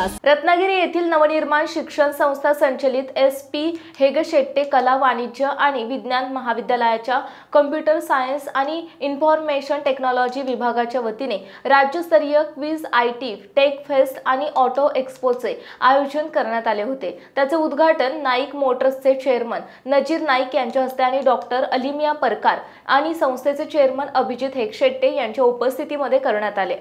विकास। रत्नागिरी येथील नवनिर्माण शिक्षण संस्था संचलित SP हेगशेट्टे कला वाणिज्य आणि विज्ञान महाविद्यालयाच्या कॉम्प्युटर सायन्स आणि इन्फॉर्मेशन टेक्नॉलॉजी विभागाच्या वतीने राज्यस्तरीय क्विज IT टेक फेस्ट आणि ऑटो एक्सपोचे आयोजन करण्यात आले होते। त्याचे उद्घाटन नाईक मोटर्सचे चेअरमन नजीर नाईक यांच्या हस्ते आणि डॉक्टर अलिमिया परकार आणि संस्थेचे चेअरमन अभिजित हेगशेट्टे यांच्या उपस्थितीमध्ये करण्यात आले।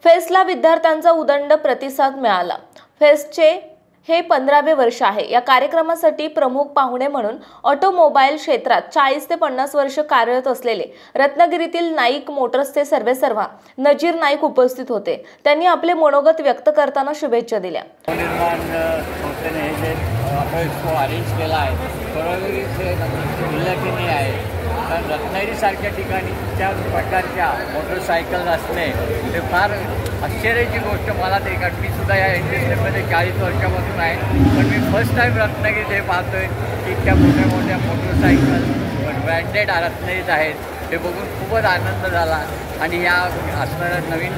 फेस्टला विद्यार्थ्यांचा उदंड प्रतिसाद मिळाला। फेस्टचे हे 15वे वर्ष आहे। या कार्यक्रमासाठी प्रमुख पाहुणे म्हणून ऑटोमोबाईल क्षेत्रात 40 ते 50 वर्ष कार्यरत असलेले रत्नागिरीतील नाईक मोटर्सचे सर्वेसर्वा नजीर नाईक उपस्थित होते। त्यांनी आपले मनोगत व्यक्त करताना शुभेच्छा दिल्या। निर्माण संस्थेने हे ऑटो एक्सपो अरेंज केला आहे, उल्लेखनीय आहे। कारण रत्नागिरीसारख्या ठिकाणी त्या प्रकारच्या मोटरसायकल असणे हे फार आश्चर्याची गोष्ट मला ते, कारण मी सुद्धा या इंडस्ट्रीमध्ये 40 वर्षापासून आहे, पण मी फर्स्ट टाईम रत्नागिरीत हे पाहतोय की इतक्या मोठ्या मोठ्या मोटरसायकल ब्रँडेड रत्नागिरीत आहेत। हे बघून खूपच आनंद झाला आणि या असणाऱ्या नवीन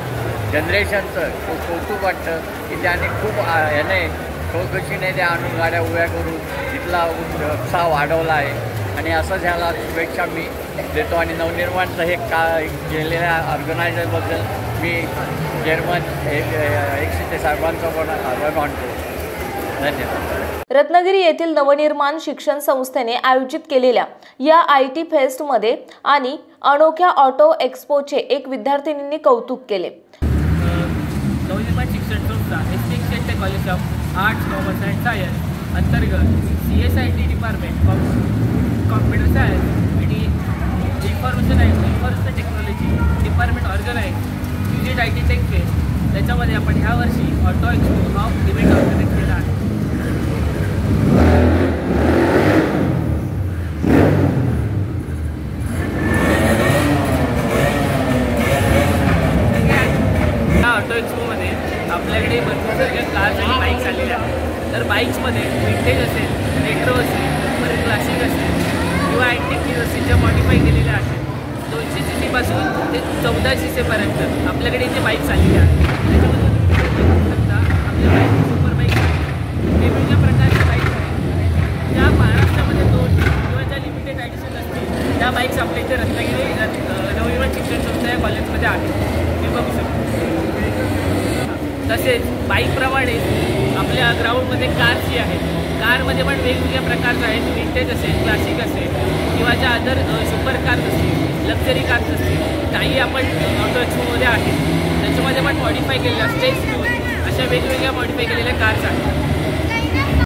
जनरेशनचं खूप कौतुक वाटतं की त्याने खूप याने चौकशीने त्या आणून गाड्या उभ्या करून इथला उत्साह वाढवला आहे आणि असंच ह्याला शुभेच्छा मी देतो। आणि नवनिर्माणचं हे केलेल्या ऑर्गनायझरबद्दल मी चेअरमन हेगशेट्टे साहेबांचा पण आभार मानतो। धन्यवाद। रत्नागिरी येथील नवनिर्माण शिक्षण संस्थेने आयोजित केलेल्या या IT फेस्टमध्ये आणि अनोख्या ऑटो एक्सपोचे एक विद्यार्थिनींनी कौतुक केले। नवनिर्माण शिक्षण संस्था SP Hegshette college of arts, commerce and science अंतर्गत CSIT डिपार्टमेंट कॉम्प्युटर सायन्स आणि information technology department organise visit IT tech fest, त्याच्यामध्ये आपण ह्या वर्षी ऑटो एक्सपो हा इव्हेंट ऑर्गनाईज केला आहे। ह्या ऑटो एक्सपोमध्ये आपल्याकडे भरपूर सगळ्या कार्स आणि बाईक्स आलेल्या आहेत। तर बाईक्समध्ये विंटेज असेल, रेट्रो असेल, परत क्लासिक असेल किंवा अँटिक असेल ज्या मॉडिफाय केलेल्या आहेत। 200 cc पासून ते 14 cc पर्यंत आपल्याकडे इथे बाईक्स आलेल्या आहेत। त्याच्यामध्ये आपल्या बाईक सुपर बाईक्स आहेत, वेगवेगळ्या प्रकारच्या बाईक्स आहेत ज्या महाराष्ट्रामध्ये 2 किंवा ज्या लिमिटेड एडिशन असतील त्या बाईक्स आपल्या इथे रत्नागिरी नवनिर्माण शिक्षण संस्था या कॉलेजमध्ये आहेत, हे बघू शकतो। तसेच बाईकप्रमाणे आपल्या ग्राउंडमध्ये कारची आहेत, कारमध्ये पण वेगवेगळ्या प्रकारच्या आहेत, विंटेज असेल, क्लासिक असेल किंवा ज्या अदर सुपर कार्स असतील, लक्झरी कार्स असतील, काही आपण ऑटो एक्सपोमध्ये आहेत। त्याच्यामध्ये पण मॉडिफाय केलेल्या स्टेज अशा वेगवेगळ्या मॉडिफाय केलेल्या कार्स आहेत।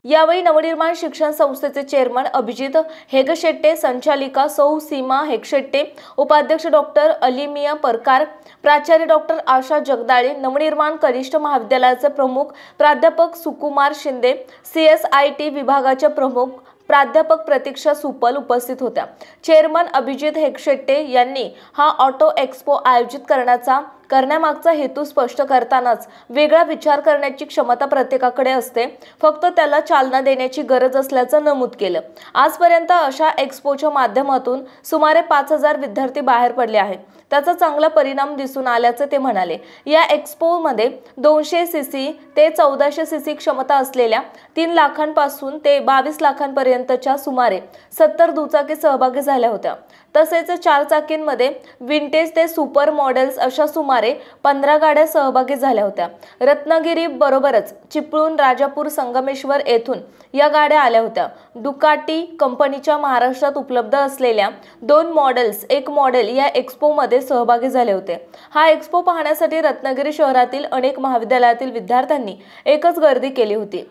यावेळी नवनिर्माण शिक्षण संस्थेचे चेअरमन अभिजित हेगशेट्टे, संचालिका सौ सीमा हेगशेट्टे, उपाध्यक्ष डॉक्टर अलिमिया परकार, प्राचार्य डॉक्टर आशा जगदाळे, नवनिर्माण कनिष्ठ महाविद्यालयाचे प्रमुख प्राध्यापक सुकुमार शिंदे, CSIT विभागाचे प्रमुख प्राध्यापक प्रतीक्षा सुपल उपस्थित होत्या। चेअरमन अभिजित हेगशेट्टे यांनी हा ऑटो एक्सपो आयोजित करण्याचा करण्यामागचा हेतू स्पष्ट करतानाच वेगळा विचार करण्याची क्षमता प्रत्येकाकडे असते, फक्त त्याला चालना देण्याची गरज असल्याचं नमूद केलं। आजपर्यंत अशा एक्स्पोच्या माध्यमातून सुमारे 5000 विद्यार्थी बाहेर पडले आहेत, त्याचा चांगला परिणाम दिसून आल्याचं ते म्हणाले। या एक्स्पोमध्ये 200 सीसी ते 1400 सीसी क्षमता असलेल्या 3 लाखांपासून ते 22 लाखांपर्यंतच्या सुमारे 70 दुचाकी सहभागी झाल्या होत्या। तसेच 4 चाकींमध्ये विंटेज ते सुपर मॉडेल्स अशा सुमारे 15 गाड्या सहभागी झाल्या होत्या। रत्नागिरी बरोबरच चिपळूण, राजापूर, संगमेश्वर येथून या गाड्या आल्या होत्या। डुकाटी कंपनीच्या महाराष्ट्रात उपलब्ध असलेल्या 2 मॉडेल्स, 1 मॉडेल या एक्स्पोमध्ये सहभागी झाले होते। हा एक्स्पो पाहण्यासाठी रत्नागिरी शहरातील अनेक महाविद्यालयातील विद्यार्थ्यांनी एकच गर्दी केली होती।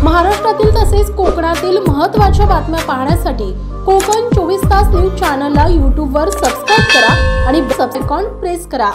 महाराष्ट्रातील तसेच कोकणातील महत्त्वाच्या बातम्या पाहण्यासाठी कोकण 24 तास न्यूज चॅनलला YouTube वर सबस्क्राइब करा आणि बेल आयकॉन प्रेस करा।